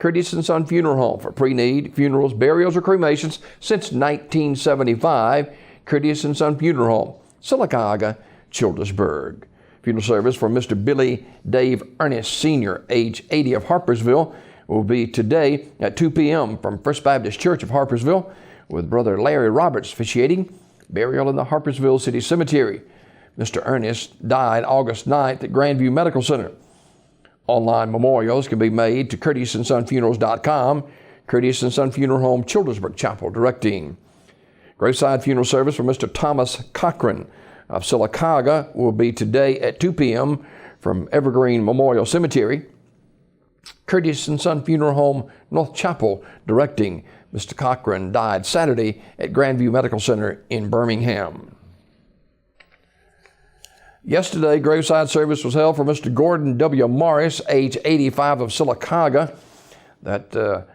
Curtis and Son Funeral Home for pre-need funerals, burials, or cremations since 1975. Curtis and Son Funeral Home, Sylacauga, Childersburg. Funeral service for Mr. Billy Dave Ernest Sr., age 80 of Harpersville, will be today at 2 p.m. from First Baptist Church of Harpersville, with Brother Larry Roberts officiating. Burial in the Harpersville City Cemetery. Mr. Ernest died August 9th at Grandview Medical Center. Online memorials can be made to CurtisandSonFunerals.com. Curtis and Son Funeral Home, Childersburg Chapel, directing. Graveside funeral service for Mr. Thomas Cochran of Sylacauga will be today at 2 p.m. from Evergreen Memorial Cemetery. Curtis and Son Funeral Home, North Chapel, directing. Mr. Cochran died Saturday at Grandview Medical Center in Birmingham. Yesterday, graveside service was held for Mr. Gordon W. Morris, age 85 of Sylacauga. That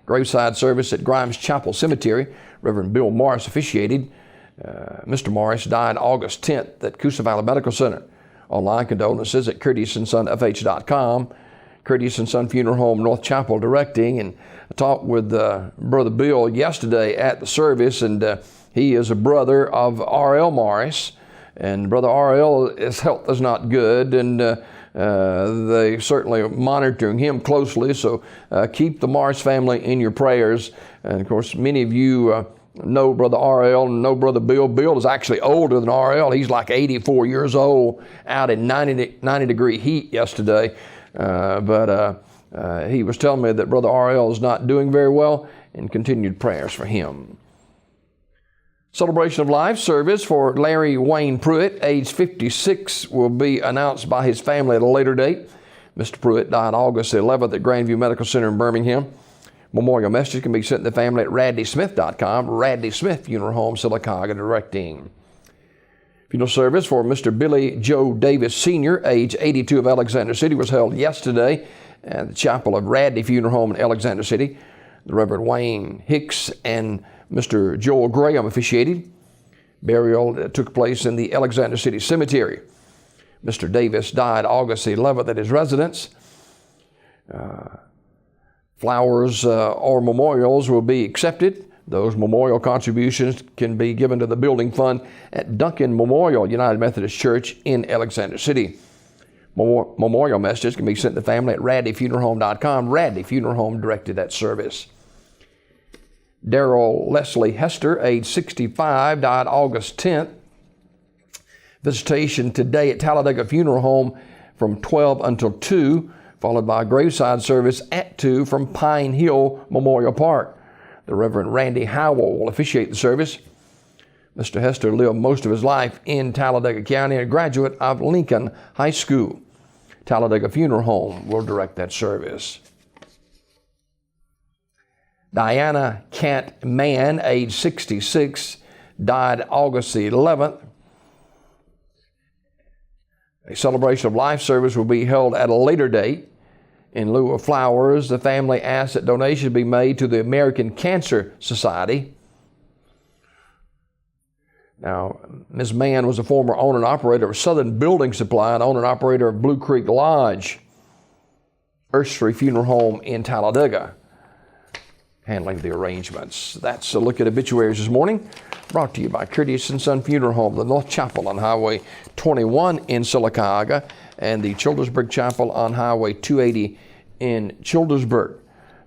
graveside service at Grimes Chapel Cemetery, Reverend Bill Morris officiated. Mr. Morris died August 10th at Coosa Valley Medical Center. Online condolences at CurtisandSonFH.com. Curtis and Son Funeral Home, North Chapel, directing. And I talked with Brother Bill yesterday at the service, and he is a brother of R.L. Morris. And Brother R.L., his health is not good, and they certainly are monitoring him closely. So keep the Morris family in your prayers. And of course, many of you know Brother R.L. and know Brother Bill. Bill is actually older than R.L. He's like 84 years old, out in 90-degree heat yesterday. But he was telling me that Brother R.L. is not doing very well, and continued prayers for him. Celebration of Life service for Larry Wayne Pruitt, age 56, will be announced by his family at a later date. Mr. Pruitt died August 11th at Grandview Medical Center in Birmingham. Memorial messages can be sent to the family at radleysmith.com. Radley Smith Funeral Home, Sylacauga, directing. Funeral service for Mr. Billy Joe Davis Sr., age 82 of Alexander City, was held yesterday at the chapel of Radley Funeral Home in Alexander City. The Reverend Wayne Hicks and Mr. Joel Graham officiated. Burial took place in the Alexander City Cemetery. Mr. Davis died August 11th at his residence. Flowers or memorials will be accepted. Those memorial contributions can be given to the building fund at Duncan Memorial United Methodist Church in Alexander City. Memorial messages can be sent to the family at radleyfuneralhome.com. Radley Funeral Home directed that service. Darrell Leslie Hester, age 65, died August 10th. Visitation today at Talladega Funeral Home from 12 until 2, followed by a graveside service at 2 from Pine Hill Memorial Park. The Reverend Randy Howell will officiate the service. Mr. Hester lived most of his life in Talladega County, a graduate of Lincoln High School. Talladega Funeral Home will direct that service. Diana Cant Mann, age 66, died August the 11th. A celebration of life service will be held at a later date. In lieu of flowers, the family asked that donations be made to the American Cancer Society. Now, Ms. Mann was a former owner and operator of Southern Building Supply and owner and operator of Blue Creek Lodge, Ursery Funeral Home in Talladega, handling the arrangements. That's a look at obituaries this morning, brought to you by Curtis and Son Funeral Home, the North Chapel on Highway 21 in Sylacauga, and the Childersburg Chapel on Highway 280 in Childersburg.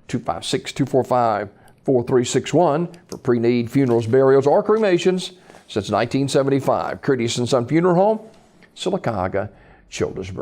256-245-4361 for pre-need funerals, burials, or cremations since 1975. Curtis and Son Funeral Home, Sylacauga, Childersburg.